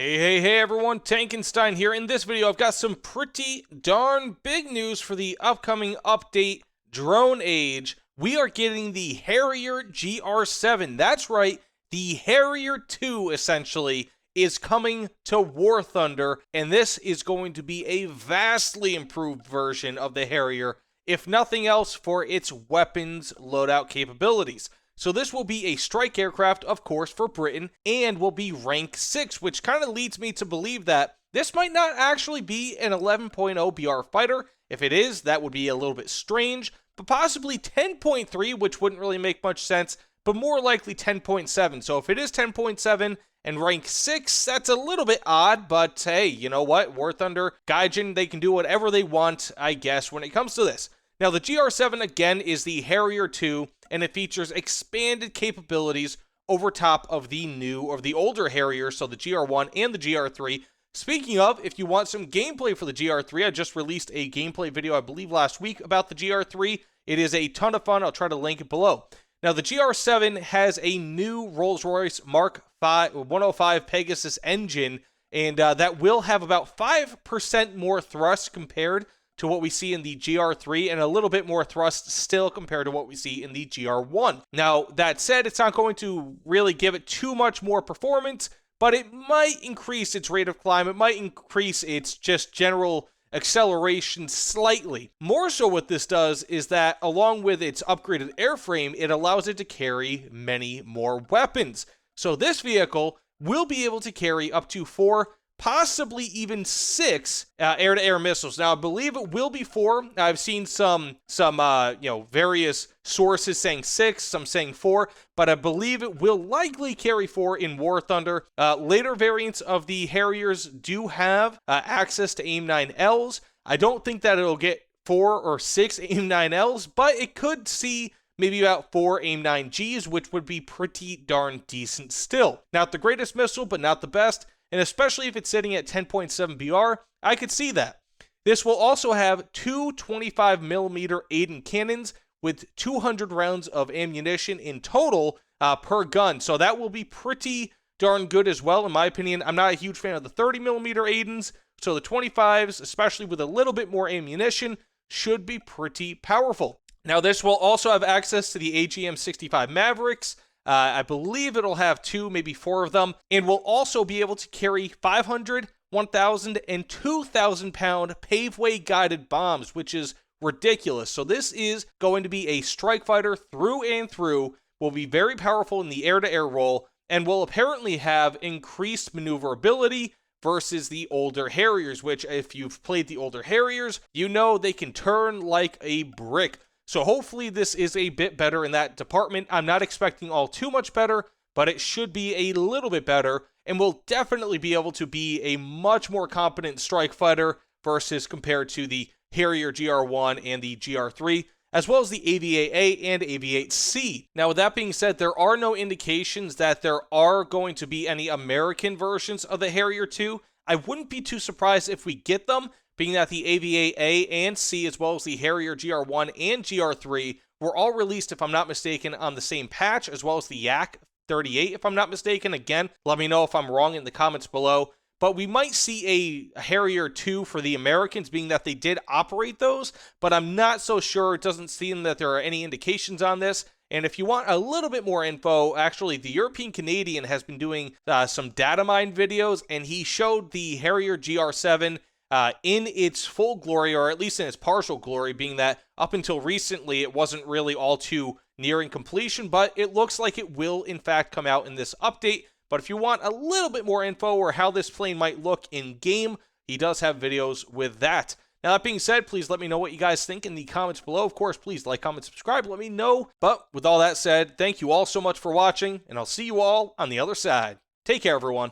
Hey everyone, Tankenstein here. In this video, I've got some pretty darn big news for the upcoming update, Drone Age. We are getting the Harrier GR.7. That's right, the Harrier II, essentially, is coming to War Thunder, and this is going to be a vastly improved version of the Harrier, if nothing else for its weapons loadout capabilities. So this will be a strike aircraft, of course, for Britain, and will be rank 6, which kind of leads me to believe that this might not actually be an 11.0 BR fighter. If it is, that would be a little bit strange, but possibly 10.3, which wouldn't really make much sense, but more likely 10.7. So if it is 10.7 and rank 6, that's a little bit odd, but hey, you know what? War Thunder, Gaijin, they can do whatever they want, I guess, when it comes to this. Now, the GR7, again, is the Harrier II, and it features expanded capabilities over top of the older Harrier, so the GR1 and the GR3. Speaking of, if you want some gameplay for the GR3, I just released a gameplay video, I believe last week, about the GR3. It is a ton of fun. I'll try to link it below. Now, the GR7 has a new Rolls-Royce Mark 105 Pegasus engine, and that will have about 5% more thrust compared to what we see in the GR3, and a little bit more thrust still compared to what we see in the GR1. Now, that said, it's not going to really give it too much more performance, but it might increase its rate of climb. It might increase its just general acceleration slightly. More so what this does is that, along with its upgraded airframe, it allows it to carry many more weapons. So this vehicle will be able to carry up to 4, possibly even 6 air-to-air missiles. Now, I believe it will be 4. I've seen some various sources saying 6, some saying 4, but I believe it will likely carry 4 in War Thunder. Later variants of the Harriers do have access to AIM-9Ls. I don't think that it'll get 4 or 6 AIM-9Ls, but it could see maybe about 4 AIM-9Gs, which would be pretty darn decent still. Not the greatest missile, but not the best. And especially if it's sitting at 10.7 BR, I could see that. This will also have 2 25mm Aiden cannons with 200 rounds of ammunition in total per gun. So that will be pretty darn good as well, in my opinion. I'm not a huge fan of the 30mm Aidens, so the 25s, especially with a little bit more ammunition, should be pretty powerful. Now, this will also have access to the AGM-65 Mavericks. I believe it'll have 2, maybe 4 of them, and will also be able to carry 500, 1,000, and 2,000 pound paveway guided bombs, which is ridiculous. So this is going to be a strike fighter through and through, will be very powerful in the air-to-air role, and will apparently have increased maneuverability versus the older Harriers, which, if you've played the older Harriers, you know they can turn like a brick. So hopefully this is a bit better in that department. I'm not expecting all too much better, but it should be a little bit better, and will definitely be able to be a much more competent strike fighter versus compared to the Harrier GR1 and the GR3, as well as the AVA-A and AVA-C. Now, with that being said, there are no indications that there are going to be any American versions of the Harrier II. I wouldn't be too surprised if we get them, being that the AVA-A and C, as well as the Harrier GR1 and GR3, were all released, if I'm not mistaken, on the same patch, as well as the Yak-38, if I'm not mistaken. Again, let me know if I'm wrong in the comments below. But we might see a Harrier II for the Americans, being that they did operate those, but I'm not so sure. It doesn't seem that there are any indications on this. And if you want a little bit more info, actually, the European Canadian has been doing some data mine videos, and he showed the Harrier GR7 in its full glory, or at least in its partial glory, being that up until recently it wasn't really all too nearing completion, but it looks like it will in fact come out in this update. But if you want a little bit more info or how this plane might look in game, he does have videos with that. Now, that being said, please let me know what you guys think in the comments below. Of course, please like, comment, subscribe, let me know. But with all that said, thank you all so much for watching, and I'll see you all on the other side. Take care, everyone.